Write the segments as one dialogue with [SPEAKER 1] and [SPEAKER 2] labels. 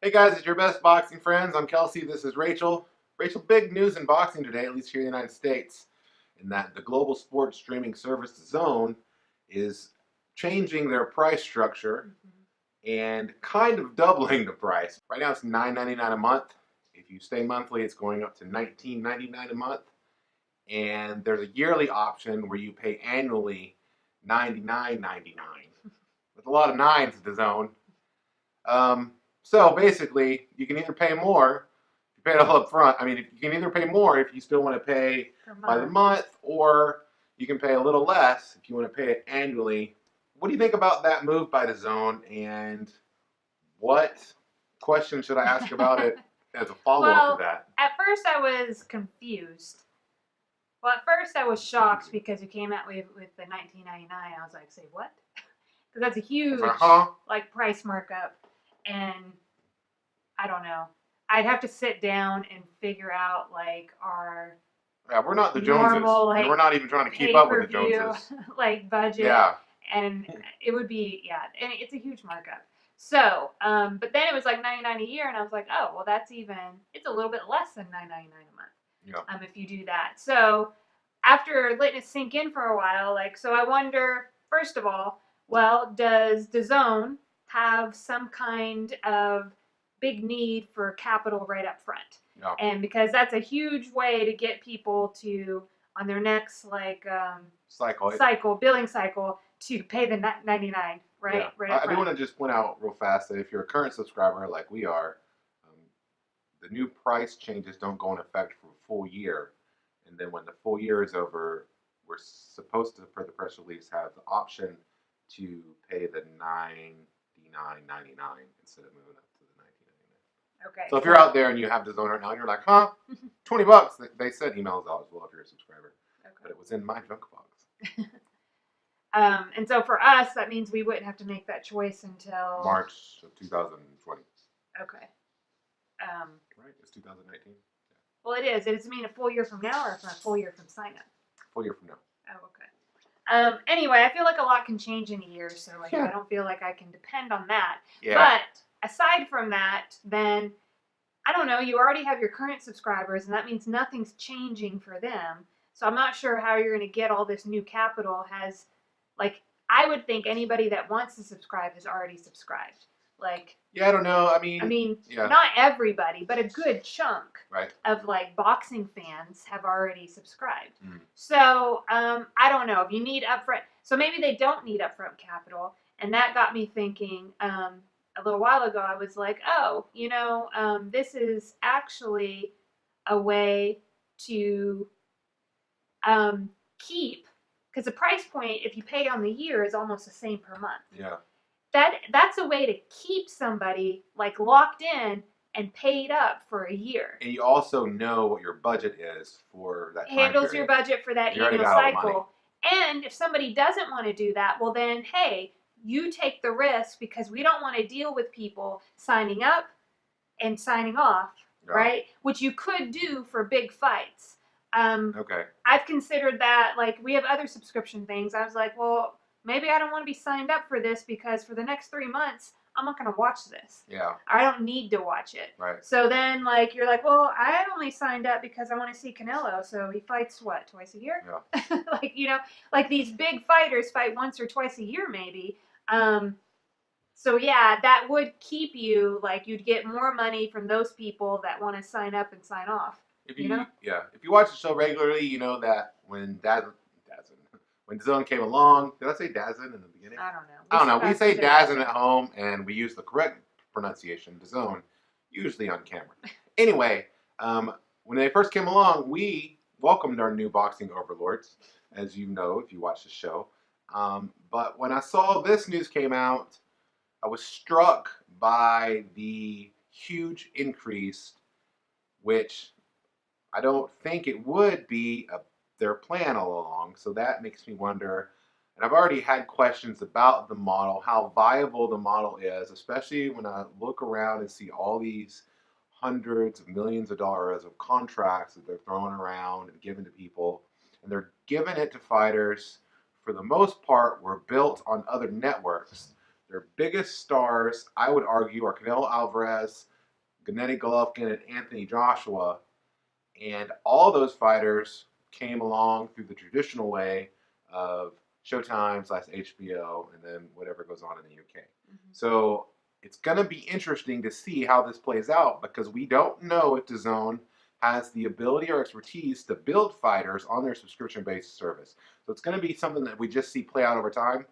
[SPEAKER 1] Hey guys, it's your best boxing friends. I'm Kelsey. This is Rachel. Rachel, big news in boxing today, at least here in the United States, in that the global sports streaming service DAZN is changing their price structure and kind of doubling the price. Right now it's $9.99 a month. If you stay monthly, it's going up to $19.99 a month. And there's a yearly option where you pay annually $99.99. With a lot of nines at DAZN. So basically, you can either pay more, if you pay it all up front. I mean, you can either pay more if you still want to pay by the month, or you can pay a little less if you want to pay it annually. What do you think about that move by DAZN, and what question should I ask about it as a follow-up to that?
[SPEAKER 2] At first I was confused. Well, at first I was shocked because you came out with the $19.99. I was like, say what? Because that's a huge price markup. And I don't know. I'd have to sit down and figure out our
[SPEAKER 1] we're not the
[SPEAKER 2] Joneses.
[SPEAKER 1] Normal, we're not even trying to keep up with the Joneses.
[SPEAKER 2] Budget.
[SPEAKER 1] Yeah.
[SPEAKER 2] And it would be and it's a huge markup. So, but then it was like $99 a year, and I was like, oh, well, it's a little bit less than $9.99 a month.
[SPEAKER 1] Yeah.
[SPEAKER 2] If you do that. So after letting it sink in for a while, so I wonder, first of all, well, does DAZN have some kind of big need for capital right up front?
[SPEAKER 1] Yeah.
[SPEAKER 2] And because that's a huge way to get people to, on their next billing cycle, to pay the $99, right?
[SPEAKER 1] Yeah.
[SPEAKER 2] Right up front.
[SPEAKER 1] I do want to just point out real fast that if you're a current subscriber like we are, the new price changes don't go in effect for a full year. And then when the full year is over, we're supposed to, per the press release, have the option to pay the $99.99 instead of moving up to the $19.99.
[SPEAKER 2] Okay.
[SPEAKER 1] So if you're out there and you have DAZN right now and you're like, huh, $20, they said emails out as well if you're a subscriber. Okay. But it was in my junk box.
[SPEAKER 2] And so for us, that means we wouldn't have to make that choice until
[SPEAKER 1] March of 2020.
[SPEAKER 2] Okay.
[SPEAKER 1] Right, it's 2019. Yeah.
[SPEAKER 2] Well, it is. Does it mean a full year from now, or from a full year from sign up?
[SPEAKER 1] Full year from now.
[SPEAKER 2] Oh, okay. Anyway, I feel like a lot can change in a year, so I don't feel like I can depend on that.
[SPEAKER 1] Yeah.
[SPEAKER 2] But aside from that, then I don't know. You already have your current subscribers, and that means nothing's changing for them. So I'm not sure how you're going to get all this new capital. I would think anybody that wants to subscribe is already subscribed.
[SPEAKER 1] Yeah, I don't know. I mean,
[SPEAKER 2] not everybody, but a good chunk of boxing fans have already subscribed. Mm. So I don't know if you need upfront. So maybe they don't need upfront capital, and that got me thinking. A little while ago, I was like, oh, this is actually a way to keep, because the price point, if you pay on the year, is almost the same per month.
[SPEAKER 1] Yeah.
[SPEAKER 2] That's a way to keep somebody locked in and paid up for a year.
[SPEAKER 1] And you also know what your budget is for that time
[SPEAKER 2] Handles
[SPEAKER 1] period.
[SPEAKER 2] your budget for that annual cycle. And if somebody doesn't want to do that, well then, hey, you take the risk, because we don't want to deal with people signing up and signing off, right? Which you could do for big fights.
[SPEAKER 1] Okay.
[SPEAKER 2] I've considered that. We have other subscription things. I was like, well, maybe I don't want to be signed up for this, because for the next 3 months, I'm not going to watch this.
[SPEAKER 1] Yeah.
[SPEAKER 2] I don't need to watch it.
[SPEAKER 1] Right.
[SPEAKER 2] So then, you're like, well, I only signed up because I want to see Canelo. So he fights, what, twice a year?
[SPEAKER 1] Yeah.
[SPEAKER 2] These big fighters fight once or twice a year, maybe. So yeah, that would keep you, you'd get more money from those people that want to sign up and sign off.
[SPEAKER 1] If you watch the show regularly, you know that when DAZN came along, did I say DAZN in the beginning?
[SPEAKER 2] I don't know.
[SPEAKER 1] We say DAZN at home, and we use the correct pronunciation, DAZN, usually on camera. Anyway, when they first came along, we welcomed our new boxing overlords, as you know if you watch the show. But when I saw this news came out, I was struck by the huge increase, which I don't think it would be their plan all along. So that makes me wonder, and I've already had questions about the model, how viable the model is, especially when I look around and see all these hundreds of millions of dollars of contracts that they're throwing around and giving to people, and they're giving it to fighters, for the most part, were built on other networks. Their biggest stars, I would argue, are Canelo Alvarez, Gennady Golovkin and Anthony Joshua, and all those fighters came along through the traditional way of Showtime / HBO, and then whatever goes on in the UK. So it's going to be interesting to see how this plays out, because we don't know if DAZN has the ability or expertise to build fighters on their subscription-based service. So it's going to be something that we just see play out over time.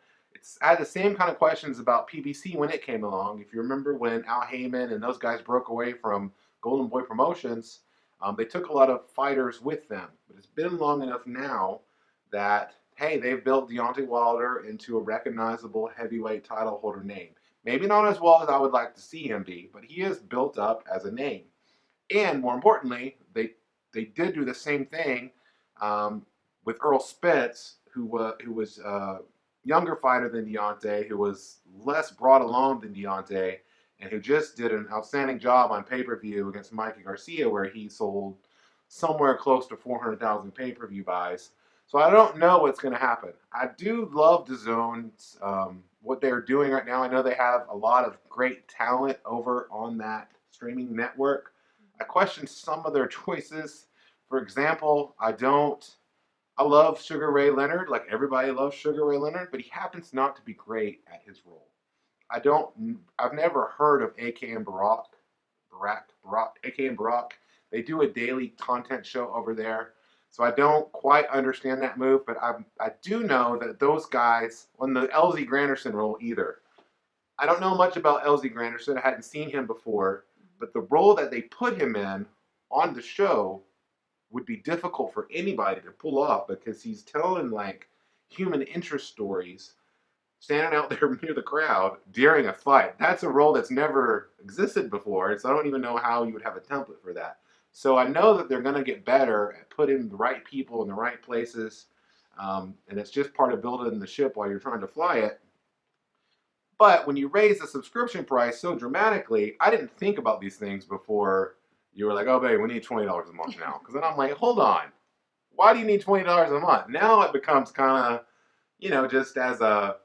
[SPEAKER 1] I had the same kind of questions about PBC when it came along. If you remember when Al Heyman and those guys broke away from Golden Boy Promotions, they took a lot of fighters with them. But it's been long enough now that, hey, they've built Deontay Wilder into a recognizable heavyweight title holder name. Maybe not as well as I would like to see him be, but he is built up as a name. And more importantly, they did do the same thing with Earl Spence, who was a younger fighter than Deontay, who was less brought along than Deontay, and who just did an outstanding job on pay-per-view against Mikey Garcia, where he sold somewhere close to 400,000 pay-per-view buys. So I don't know what's going to happen. I do love DAZN's what they're doing right now. I know they have a lot of great talent over on that streaming network. I question some of their choices. For example, I love Sugar Ray Leonard, like everybody loves Sugar Ray Leonard, but he happens not to be great at his role. I've never heard of AK and Barack. AK and Barack. They do a daily content show over there. So I don't quite understand that move, but I do know that those guys, on the LZ Granderson role either. I don't know much about LZ Granderson. I hadn't seen him before, but the role that they put him in on the show would be difficult for anybody to pull off, because he's telling like human interest stories, standing out there near the crowd during a fight. That's a role that's never existed before, so I don't even know how you would have a template for that. So I know that they're going to get better at putting the right people in the right places, and it's just part of building the ship while you're trying to fly it. But when you raise the subscription price so dramatically, I didn't think about these things before you were like, oh, babe, we need $20 a month now. Because then I'm like, hold on. Why do you need $20 a month? Now it becomes kind of, just as a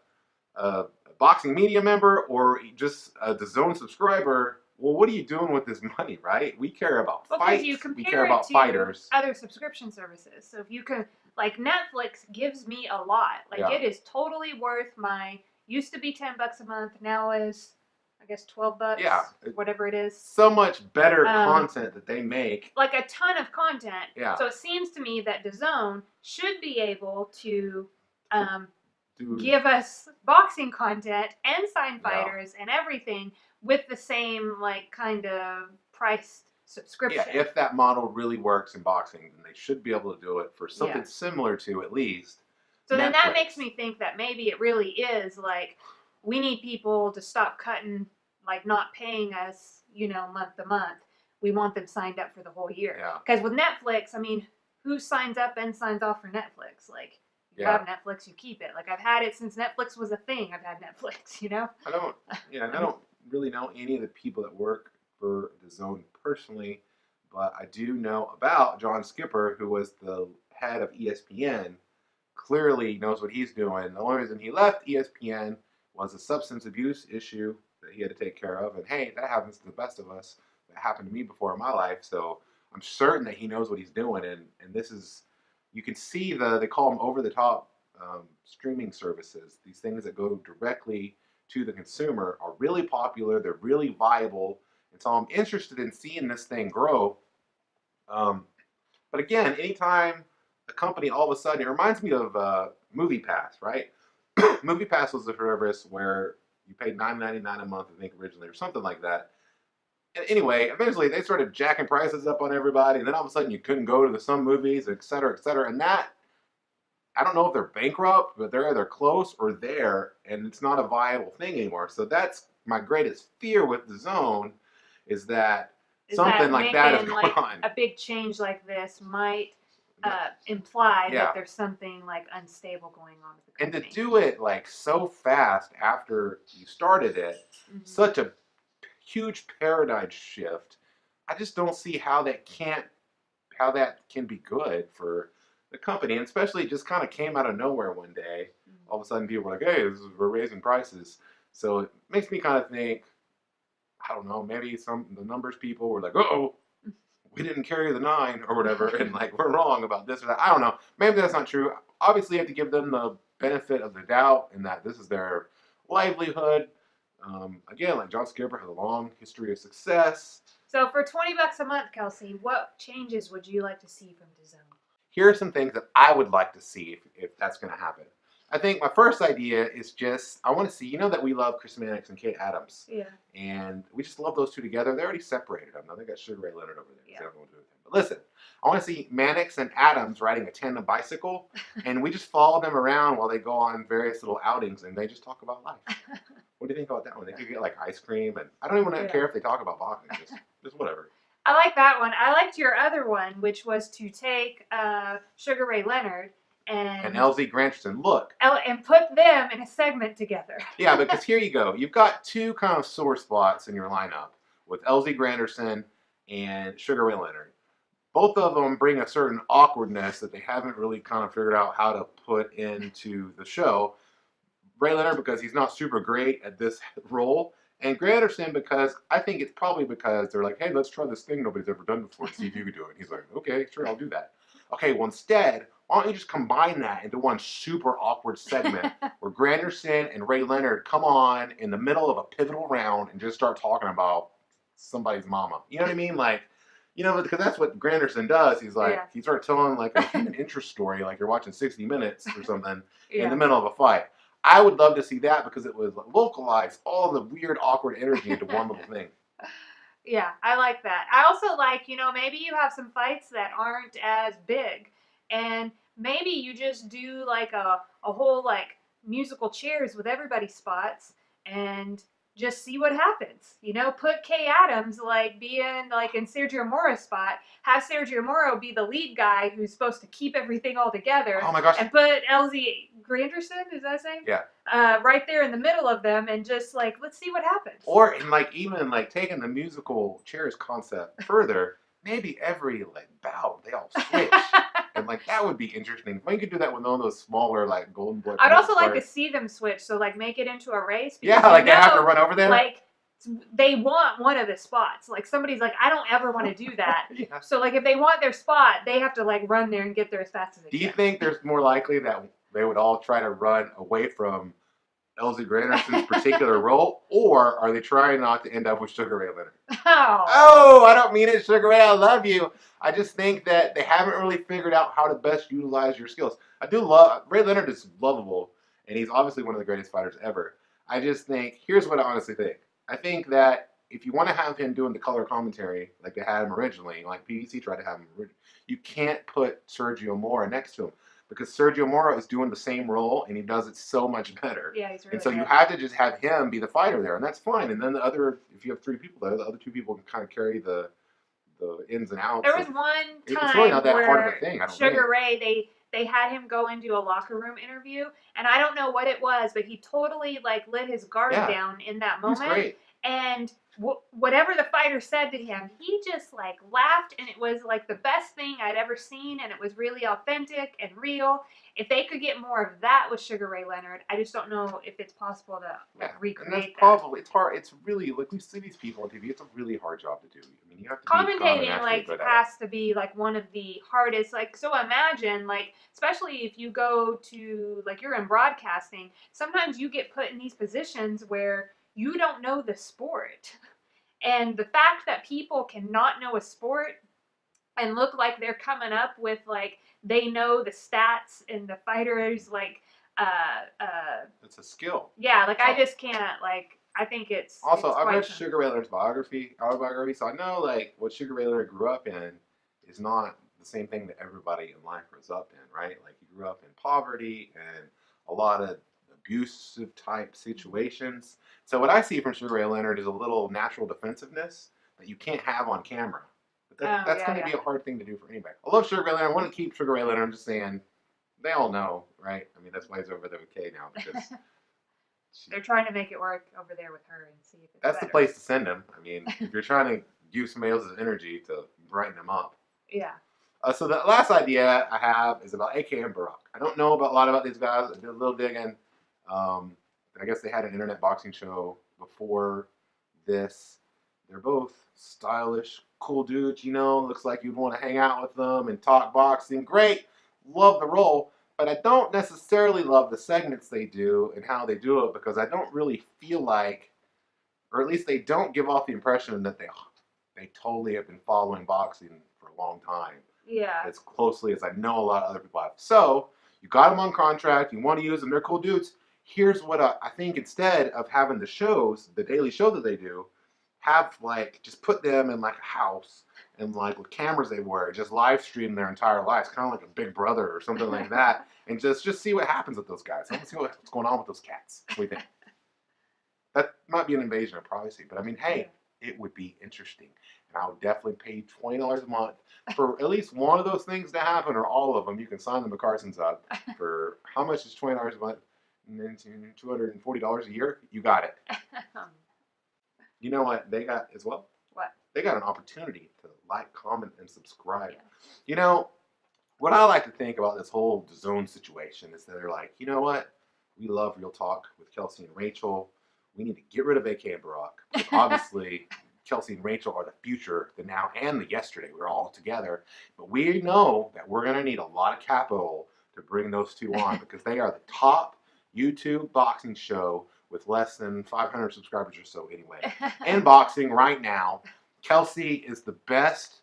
[SPEAKER 1] boxing media member or just a DAZN subscriber. Well, what are you doing with this money, right? We care about fights. We care about fighters.
[SPEAKER 2] Other subscription services. So if you can, like Netflix gives me a lot. Like it is totally worth my, used to be $10 a month, now is, I guess, $12. Yeah. Whatever it is.
[SPEAKER 1] So much better content that they make.
[SPEAKER 2] Like a ton of content. Yeah. So it seems to me that DAZN should be able to give us boxing content and sign fighters and everything with the same like kind of priced subscription.
[SPEAKER 1] Yeah, if that model really works in boxing, then they should be able to do it for something similar to at least
[SPEAKER 2] So
[SPEAKER 1] Netflix.
[SPEAKER 2] Then that makes me think that maybe it really is like we need people to stop cutting, like not paying us, month to month. We want them signed up for the whole year. Because with Netflix, I mean, who signs up and signs off for Netflix? Like, you have Netflix, you keep it. Like, I've had it since Netflix was a thing. I've had Netflix,
[SPEAKER 1] I don't really know any of the people that work for DAZN personally, but I do know about John Skipper, who was the head of ESPN. Clearly knows what he's doing. The only reason he left ESPN was a substance abuse issue that he had to take care of. And hey, that happens to the best of us. That happened to me before in my life. So I'm certain that he knows what he's doing. And this is, you can see they call them over-the-top streaming services. These things that go directly to the consumer are really popular. They're really viable. And so I'm interested in seeing this thing grow. But again, anytime a company all of a sudden, it reminds me of MoviePass, right? MoviePass was the service where you paid $9.99 a month, I think, originally, or something like that. And anyway, eventually they started jacking prices up on everybody, and then all of a sudden you couldn't go to some movies, et cetera, et cetera. And that, I don't know if they're bankrupt, but they're either close or there, and it's not a viable thing anymore. So that's my greatest fear with DAZN, is that something like that is going on.
[SPEAKER 2] A big change like this might imply that there's something like unstable going on with the company.
[SPEAKER 1] And to do it like so fast after you started it, such a huge paradigm shift, I just don't see how that can be good for the company. And especially it just kind of came out of nowhere one day. All of a sudden people were like, hey, we're raising prices. So it makes me kind of think, I don't know, maybe the numbers people were like, oh, we didn't carry the 9 or whatever, and like we're wrong about this or that. I don't know. Maybe that's not true. Obviously, you have to give them the benefit of the doubt in that this is their livelihood. Again, like John Skipper has a long history of success.
[SPEAKER 2] So for $20 a month, Kelsey, what changes would you like to see from DAZN?
[SPEAKER 1] Here are some things that I would like to see if that's going to happen. I think my first idea is just, I want to see, you know that we love Chris Mannix and Kate Adams.
[SPEAKER 2] Yeah.
[SPEAKER 1] And we just love those two together. They already separated them. Now they got Sugar Ray Leonard over there.
[SPEAKER 2] Yeah.
[SPEAKER 1] They don't know what to do with him. But listen, I want to see Mannix and Adams riding a tandem bicycle, and we just follow them around while they go on various little outings, and they just talk about life. What do you think about that one? They could get like ice cream, and I don't even care if they talk about boxing. Just whatever.
[SPEAKER 2] I like that one. I liked your other one, which was to take Sugar Ray Leonard and
[SPEAKER 1] LZ Granderson, look.
[SPEAKER 2] And put them in a segment together.
[SPEAKER 1] Yeah, because here you go. You've got two kind of sore spots in your lineup with LZ Granderson and Sugar Ray Leonard. Both of them bring a certain awkwardness that they haven't really kind of figured out how to put into the show. Ray Leonard because he's not super great at this role. And Granderson because I think it's probably because they're like, hey, let's try this thing nobody's ever done before. See if you can do it. And he's like, okay, sure, I'll do that. Okay, well, instead, why don't you just combine that into one super awkward segment where Granderson and Ray Leonard come on in the middle of a pivotal round and just start talking about somebody's mama. You know what I mean? Like, you know, because that's what Granderson does. He's like, he starts telling like a human interest story, like you're watching 60 Minutes or something in the middle of a fight. I would love to see that because it would localize all the weird, awkward energy into one little thing.
[SPEAKER 2] Yeah, I like that. I also like, you know, maybe you have some fights that aren't as big, and maybe you just do like a whole like musical chairs with everybody's spots and just see what happens. You know, put Kay Adams like being like in Sergio Moro's spot, have Sergio Moro be the lead guy who's supposed to keep everything all together.
[SPEAKER 1] Oh my gosh.
[SPEAKER 2] And put LZ Granderson, is that saying?
[SPEAKER 1] Yeah.
[SPEAKER 2] Right there in the middle of them, and just like, let's see what happens.
[SPEAKER 1] Or in like even like taking the musical chairs concept further, maybe every like bout they all switch. And like that would be interesting. If you could do that with one of those smaller like golden boy.
[SPEAKER 2] I'd also like to see them switch, so like make it into a race.
[SPEAKER 1] Yeah, like they have to run over there.
[SPEAKER 2] Like they want one of the spots. Like somebody's like, I don't ever want to do that. Yeah. So like if they want their spot, they have to like run there and get there as fast as they can. Do
[SPEAKER 1] you think there's more likely that they would all try to run away from LZ Granderson's particular role, or are they trying not to end up with Sugar Ray Leonard? Oh, I don't mean it, Sugar Ray. I love you. I just think that they haven't really figured out how to best utilize your skills. I do love Ray Leonard is lovable, and he's obviously one of the greatest fighters ever. I just think here's what I honestly think. I think that if you want to have him doing the color commentary like they had him originally, like PBC tried to have him originally, you can't put Sergio Moro next to him. Because Sergio Moro is doing the same role, and he does it so much better.
[SPEAKER 2] Yeah, he's really
[SPEAKER 1] And so
[SPEAKER 2] good.
[SPEAKER 1] you have to just have him be the fighter there, and that's fine. And then the other, if you have 3 people there, the other 2 people can kind of carry the ins and outs.
[SPEAKER 2] There was one time
[SPEAKER 1] it's really not that
[SPEAKER 2] where
[SPEAKER 1] hard of a thing, I don't
[SPEAKER 2] Sugar Ray, they had him go into a locker room interview, and I don't know what it was, but he totally like let his guard down in that moment.
[SPEAKER 1] He's great.
[SPEAKER 2] And whatever the fighter said to him, he just like laughed, and it was like the best thing I'd ever seen, and it was really authentic and real. If they could get more of that with Sugar Ray Leonard, I just don't know if it's possible to like, recreate
[SPEAKER 1] and that's
[SPEAKER 2] that.
[SPEAKER 1] probably, it's hard. It's really, like we see these people on TV, it's a really hard job to do. I mean, you have to
[SPEAKER 2] commentating like has to be like one of the hardest. Like, so imagine like, especially if you go to like you're in broadcasting, sometimes you get put in these positions where you don't know the sport. And the fact that people cannot know a sport and look like they're coming up with like they know the stats and the fighters like
[SPEAKER 1] it's a skill.
[SPEAKER 2] Yeah, like I just can't like I think it's
[SPEAKER 1] also
[SPEAKER 2] it's
[SPEAKER 1] I've read Sugar Ray Leonard's autobiography, so I know like what Sugar Ray Leonard grew up in is not the same thing that everybody in life grows up in, right? Like he grew up in poverty and a lot of abusive type situations. So what I see from Sugar Ray Leonard is a little natural defensiveness that you can't have on camera. But that's going to be a hard thing to do for anybody. I love Sugar Ray Leonard. I want to keep Sugar Ray Leonard. I'm just saying, they all know, right? I mean, that's why he's over there with Kay now. Because
[SPEAKER 2] they're trying to make it work over there with her and see if it's
[SPEAKER 1] that's better. The place to send him. I mean, if you're trying to use somebody else's energy to brighten him up.
[SPEAKER 2] Yeah.
[SPEAKER 1] So the last idea I have is about AK and Barack. I don't know a lot about these guys. I did a little digging. I guess they had an internet boxing show before this. They're both stylish, cool dudes, you know, looks like you'd want to hang out with them and talk boxing. Great, love the role, but I don't necessarily love the segments they do and how they do it because I don't really feel like, or at least they don't give off the impression that they totally have been following boxing for a long time.
[SPEAKER 2] Yeah.
[SPEAKER 1] As closely as I know a lot of other people have. So, you got them on contract, you want to use them, they're cool dudes. Here's what I think instead of having the shows, the daily show that they do, have like, just put them in like a house and like with cameras they wear, just live stream their entire lives, kind of like a Big Brother or something like that, and just see what happens with those guys. I want to see what's going on with those cats. What do you think? That might be an invasion of privacy, but I mean, hey, it would be interesting. And I would definitely pay $20 a month for at least one of those things to happen, or all of them. You can sign the McCarsons up for how much is $20 a month? $240 a year. You got it. You know what they got as well?
[SPEAKER 2] What?
[SPEAKER 1] They got an opportunity to like, comment, and subscribe. Yeah. You know, what I like to think about this whole DAZN situation is that they're like, you know what? We love Real Talk with Kelsey and Rachel. We need to get rid of AK and Barack. Obviously, Kelsey and Rachel are the future, the now, and the yesterday. We're all together. But we know that we're going to need a lot of capital to bring those two on because they are the top YouTube boxing show with less than 500 subscribers or so anyway. In boxing right now, Kelsey is the best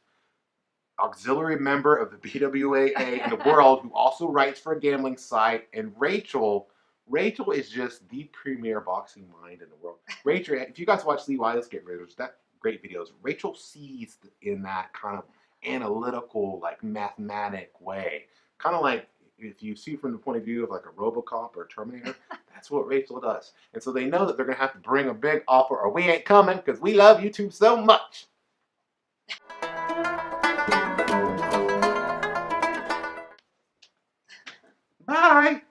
[SPEAKER 1] auxiliary member of the BWAA in the world who also writes for a gambling site. And Rachel is just the premier boxing mind in the world. Rachel, if you guys watch Lee Wiley's Get Riders, that great videos, Rachel sees in that kind of analytical, like mathematic way. Kind of like if you see from the point of view of like a RoboCop or a Terminator, that's what Rachel does. And so they know that they're going to have to bring a big offer or we ain't coming because we love YouTube so much. Bye.